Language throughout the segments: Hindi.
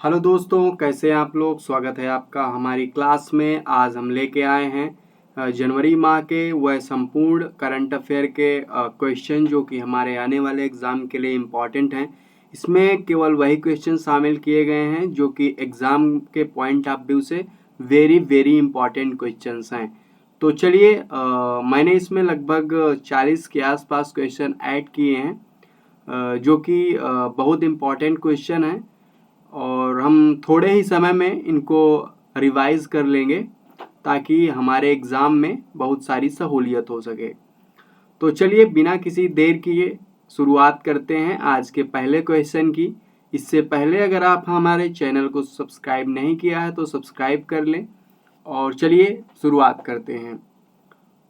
हेलो दोस्तों, कैसे हैं आप लोग। स्वागत है आपका हमारी क्लास में। आज हम लेके आए हैं जनवरी माह के वह संपूर्ण करंट अफेयर के क्वेश्चन जो कि हमारे आने वाले एग्ज़ाम के लिए इम्पॉर्टेंट हैं। इसमें केवल वही क्वेश्चन शामिल किए गए हैं जो कि एग्ज़ाम के पॉइंट ऑफ व्यू से वेरी वेरी इम्पॉर्टेंट क्वेश्चंस हैं। तो चलिए, मैंने इसमें लगभग 40 के आसपास क्वेश्चन ऐड किए हैं, जो कि बहुत इम्पॉर्टेंट क्वेश्चन हैं और हम थोड़े ही समय में इनको रिवाइज कर लेंगे ताकि हमारे एग्ज़ाम में बहुत सारी सहूलियत हो सके। तो चलिए, बिना किसी देर किए शुरुआत करते हैं आज के पहले क्वेश्चन की। इससे पहले अगर आप हमारे चैनल को सब्सक्राइब नहीं किया है तो सब्सक्राइब कर लें और चलिए शुरुआत करते हैं।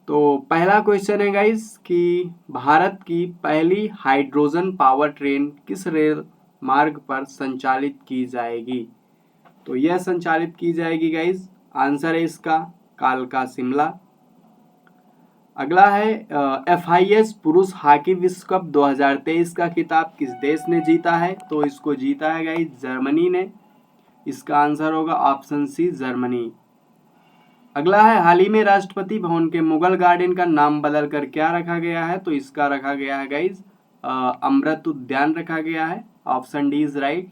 तो पहला क्वेश्चन है गाइस कि भारत की पहली हाइड्रोजन पावर ट्रेन किस रेल मार्ग पर संचालित की जाएगी। तो यह संचालित की जाएगी गाइस, आंसर है इसका कालका शिमला। अगला है FIS पुरुष हॉकी विश्व कप 2023 का खिताब किस देश ने जीता है। तो इसको जीता है गाइस जर्मनी ने। इसका आंसर होगा ऑप्शन सी जर्मनी। अगला है हाल ही में राष्ट्रपति भवन के मुगल गार्डन का नाम बदल कर क्या रखा गया है। तो इसका रखा गया है गाइज अमृत उद्यान रखा गया है। Option D is right.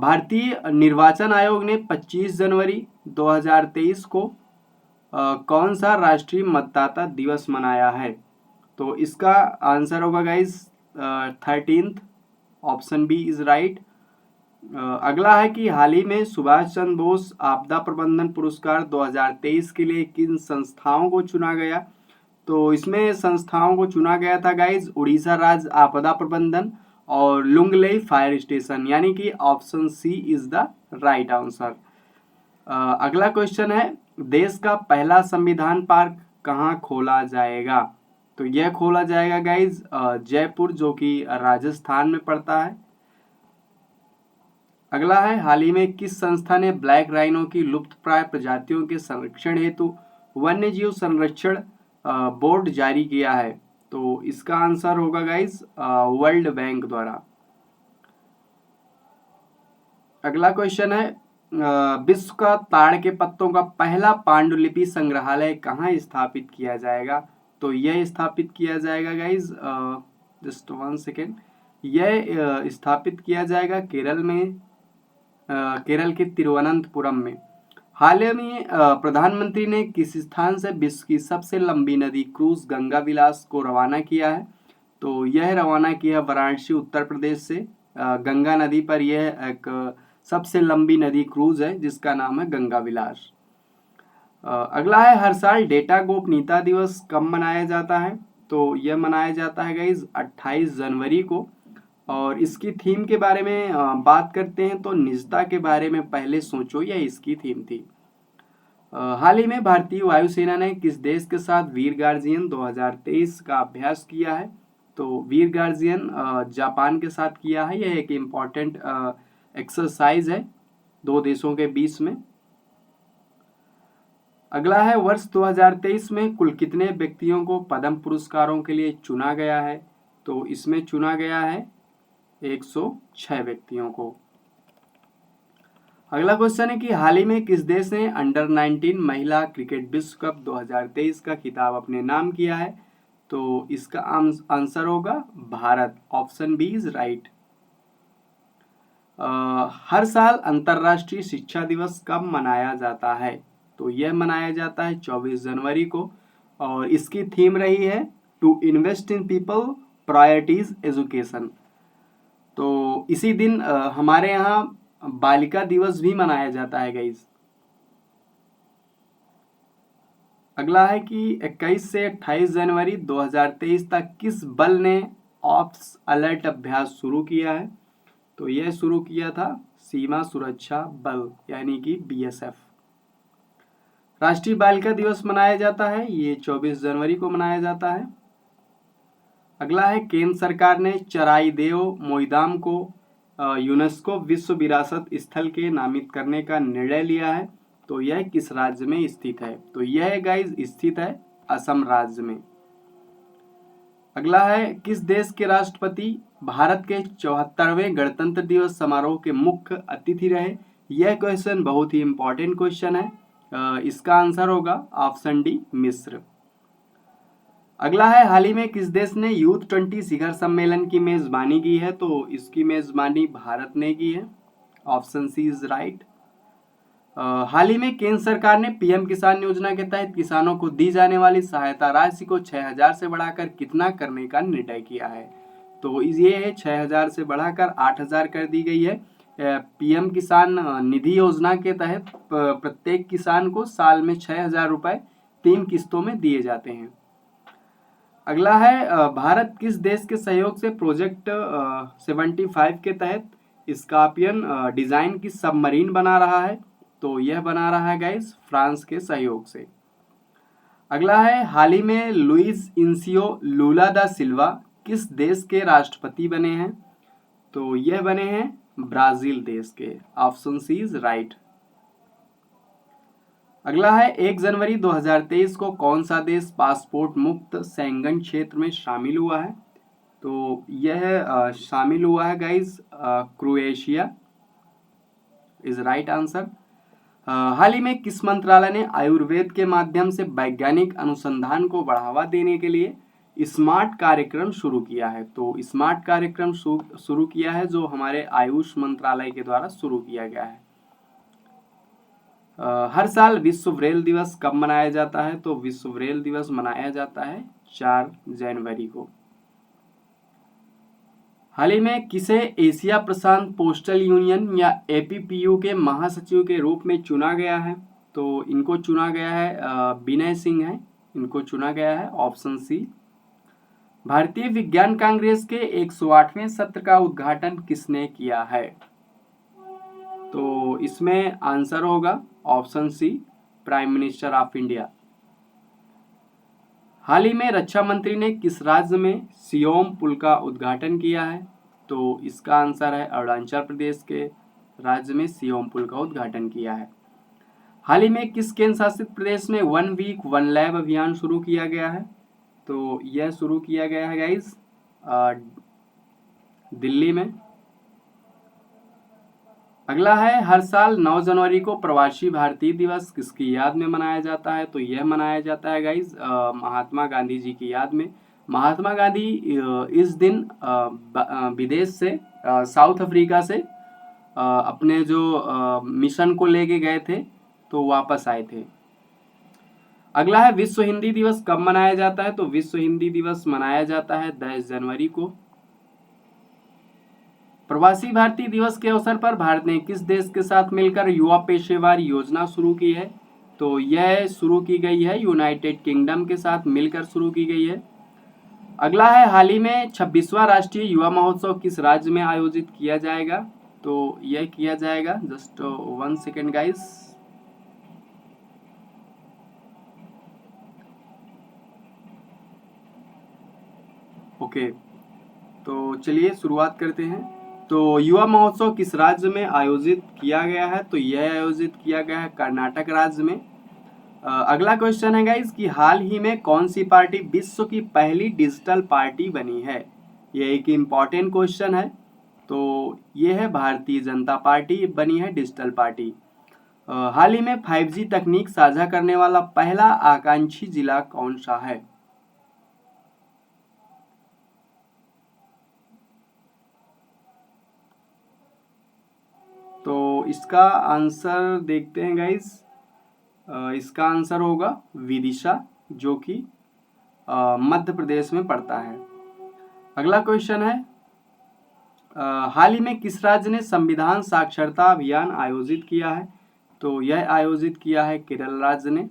भारतीय निर्वाचन आयोग ने 25 जनवरी 2023 को कौन सा राष्ट्रीय मतदाता दिवस मनाया है। तो इसका आंसर होगा guys 13th। Option B is right. अगला है कि हाल ही में सुभाष चंद्र बोस आपदा प्रबंधन पुरस्कार 2023 के लिए किन संस्थाओं को चुना गया। तो इसमें संस्थाओं को चुना गया था गाइज उड़ीसा राज्य आपदा प्रबंधन और लुंगलेई फायर स्टेशन, यानी कि option C is the right answer. अगला क्वेश्चन है देश का पहला संविधान पार्क कहाँ खोला जाएगा। तो यह खोला जाएगा गाइज जयपुर, जो कि राजस्थान में पड़ता है। अगला है हाल ही में किस संस्था ने ब्लैक राइनो की लुप्तप्राय प्रजातियों के संरक्षण हेतु वन्यजीव संरक्षण बोर्ड जारी किया है। तो इसका आंसर होगा गाइज वर्ल्ड बैंक द्वारा। अगला क्वेश्चन है विश्व का ताड़ के पत्तों का पहला पांडुलिपि संग्रहालय कहाँ स्थापित किया जाएगा। तो यह स्थापित किया जाएगा गाइज जस्ट 1 सेकेंड। यह स्थापित किया जाएगा केरल में, केरल के तिरुवनंतपुरम में। हाल ही में प्रधानमंत्री ने किस स्थान से विश्व की सबसे लंबी नदी क्रूज गंगा विलास को रवाना किया है। तो यह रवाना किया वाराणसी उत्तर प्रदेश से। गंगा नदी पर यह एक सबसे लंबी नदी क्रूज है जिसका नाम है गंगा विलास। अगला है हर साल डेटा गोपनीयता दिवस कब मनाया जाता है। तो यह मनाया जाता है गाइज 28 जनवरी को। और इसकी थीम के बारे में बात करते हैं तो निजता के बारे में पहले सोचो, यह इसकी थीम थी। हाल ही में भारतीय वायुसेना ने किस देश के साथ वीर गार्जियन 2023 का अभ्यास किया है। तो वीर गार्जियन जापान के साथ किया है। यह एक इम्पॉर्टेंट एक्सरसाइज है दो देशों के बीच में। अगला है वर्ष 2023 में कुल कितने व्यक्तियों को पद्म पुरस्कारों के लिए चुना गया है। तो इसमें चुना गया है 106 व्यक्तियों को। अगला क्वेश्चन है कि हाल ही में किस देश ने अंडर 19 महिला क्रिकेट विश्व कप 2023 का खिताब अपने नाम किया है। तो इसका आंसर होगा Bharat. Option B is right. हर साल अंतर्राष्ट्रीय शिक्षा दिवस कब मनाया जाता है। तो यह मनाया जाता है 24 जनवरी को और इसकी थीम रही है to invest in people priorities education. तो इसी दिन हमारे यहाँ बालिका दिवस भी मनाया जाता है गाइस। अगला है कि 21 से 28 जनवरी 2023 तक किस बल ने ऑप्स अलर्ट अभ्यास शुरू किया है। तो यह शुरू किया था सीमा सुरक्षा बल, यानी कि BSF। राष्ट्रीय बालिका दिवस मनाया जाता है, ये 24 जनवरी को मनाया जाता है। अगला है केंद्र सरकार ने चराई देव मोईदाम को यूनेस्को विश्व विरासत स्थल के नामित करने का निर्णय लिया है। तो यह किस राज्य में स्थित है। तो यह गाइज स्थित है असम राज्य में। अगला है, किस देश के राष्ट्रपति भारत के 74वें गणतंत्र दिवस समारोह के मुख्य अतिथि रहे? यह क्वेश्चन बहुत ही इंपॉर्टेंट क्वेश्चन है। इसका आंसर होगा ऑप्शन डी, मिस्र। अगला है, हाल ही में किस देश ने यूथ 20 शिखर सम्मेलन की मेजबानी की है? तो इसकी मेजबानी भारत ने की है। Option C is right. हाल ही में केंद्र सरकार ने पीएम किसान योजना के तहत किसानों को दी जाने वाली सहायता राशि को 6,000 से बढ़ाकर कितना करने का निर्णय किया है? तो ये है 6,000 से बढ़ाकर 8,000 कर दी गई है। पीएम किसान निधि योजना के तहत प्रत्येक किसान को साल में 6,000 रुपए 3 किस्तों में दिए जाते हैं। अगला है, भारत किस देश के सहयोग से प्रोजेक्ट 75 के तहत स्कॉर्पियन डिजाइन की सबमरीन बना रहा है? तो यह बना रहा है गाइस फ्रांस के सहयोग से। अगला है, हाल ही में लुइस इनसियो लूला दा सिल्वा किस देश के राष्ट्रपति बने हैं? तो यह बने हैं ब्राजील देश के। Option C is right. अगला है, 1 जनवरी 2023 को कौन सा देश पासपोर्ट मुक्त शेंगन क्षेत्र में शामिल हुआ है? तो यह शामिल हुआ है guys Croatia is right answer. हाल ही में किस मंत्रालय ने आयुर्वेद के माध्यम से वैज्ञानिक अनुसंधान को बढ़ावा देने के लिए स्मार्ट कार्यक्रम शुरू किया है? तो स्मार्ट कार्यक्रम शुरू किया है जो हमारे आयुष मंत्रालय के द्वारा शुरू किया गया है। हर साल विश्व ब्रेल दिवस कब मनाया जाता है? तो विश्व ब्रेल दिवस मनाया जाता है 4 जनवरी को। हाल ही में किसे एशिया प्रशांत पोस्टल यूनियन या एपीपीयू के महासचिव के रूप में चुना गया है? तो इनको चुना गया है विनय सिंह है, इनको चुना गया है। Option c. भारतीय विज्ञान कांग्रेस के 108वें सत्र का उद्घाटन किसने किया है? तो इसमें आंसर होगा option C, prime minister of India. हाल ही में रक्षा मंत्री ने किस राज्य में सियोम पुल का उद्घाटन किया है? तो इसका आंसर है अरुणाचल प्रदेश के राज्य में सियोम पुल का उद्घाटन किया है। हाल ही में किस केंद्र शासित प्रदेश में 1 वीक 1 लैब अभियान शुरू किया गया है? तो यह शुरू किया गया है गाइस दिल्ली में। अगला है, हर साल 9 जनवरी को प्रवासी भारतीय दिवस किसकी याद में मनाया जाता है? तो यह मनाया जाता है गाइस महात्मा गांधी जी की याद में। महात्मा गांधी इस दिन विदेश से साउथ अफ्रीका से अपने जो मिशन को लेके गए थे तो वापस आए थे। अगला है, विश्व हिंदी दिवस कब मनाया जाता है? तो विश्व हिंदी दिवस मनाया जाता है 10 जनवरी को। प्रवासी भारतीय दिवस के अवसर पर भारत ने किस देश के साथ मिलकर युवा पेशेवर योजना शुरू की है? तो यह शुरू की गई है यूनाइटेड किंगडम के साथ मिलकर शुरू की गई है। अगला है, हाल ही में 26वां राष्ट्रीय युवा महोत्सव किस राज्य में आयोजित किया जाएगा? तो यह किया जाएगा, जस्ट 1 सेकेंड गाइस, ओके। तो चलिए शुरुआत करते हैं। तो युवा महोत्सव किस राज्य में आयोजित किया गया है? तो यह आयोजित किया गया है कर्नाटक राज्य में। अगला क्वेश्चन है गाइस कि हाल ही में कौन सी पार्टी विश्व की पहली डिजिटल पार्टी बनी है? यह एक इम्पॉर्टेंट क्वेश्चन है। तो यह है भारतीय जनता पार्टी बनी है डिजिटल पार्टी। हाल ही में 5G तकनीक साझा करने वाला पहला आकांक्षी जिला कौन सा है? तो इसका आंसर देखते हैं गाइस। इसका आंसर होगा विदिशा, जो कि मध्य प्रदेश में पड़ता है। अगला क्वेश्चन है, हाल ही में किस राज्य ने संविधान साक्षरता अभियान आयोजित किया है? तो यह आयोजित किया है केरल राज्य ने।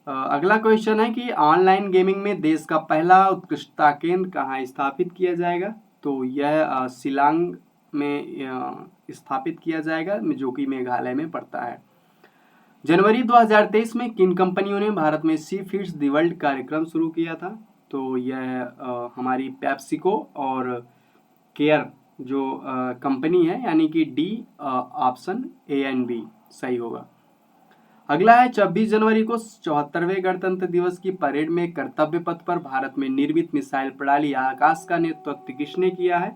अगला क्वेश्चन है कि ऑनलाइन गेमिंग में देश का पहला उत्कृष्टता केंद्र कहाँ स्थापित किया जाएगा? तो यह शिलांग में स्थापित किया जाएगा, जो कि मेघालय में पड़ता है। जनवरी 2023 में किन कंपनियों ने भारत में सी फीड्स द वर्ल्ड कार्यक्रम शुरू किया था? तो यह हमारी पेप्सिको और केयर जो कंपनी है, यानी कि d option a and b सही होगा। अगला है 26 जनवरी को 74वें गणतंत्र दिवस की परेड में कर्तव्य पथ पर भारत में निर्मित मिसाइल प्रणाली आकाश का नेतृत्व किसने किया है?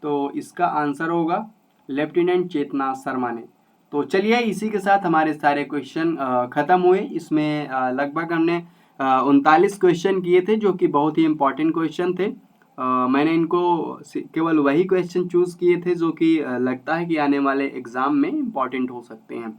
तो इसका आंसर होगा लेफ्टिनेंट चेतना शर्मा ने। तो चलिए इसी के साथ हमारे सारे क्वेश्चन खत्म हुए। इसमें लगभग हमने 39 क्वेश्चन किए थे जो कि बहुत ही इंपॉर्टेंट क्वेश्चन थे। मैंने इनको केवल वही क्वेश्चन चूज किए थे जो कि लगता है कि आने वाले एग्जाम में इम्पॉर्टेंट हो सकते हैं।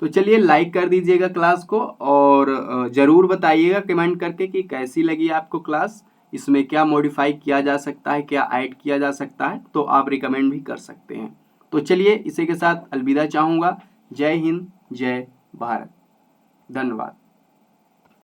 तो चलिए लाइक कर दीजिएगा क्लास को और ज़रूर बताइएगा कमेंट करके कि कैसी लगी आपको क्लास, इसमें क्या मॉडिफाई किया जा सकता है, क्या ऐड किया जा सकता है, तो आप रिकमेंड भी कर सकते हैं। तो चलिए इसी के साथ अलविदा चाहूँगा। जय हिंद, जय भारत, धन्यवाद।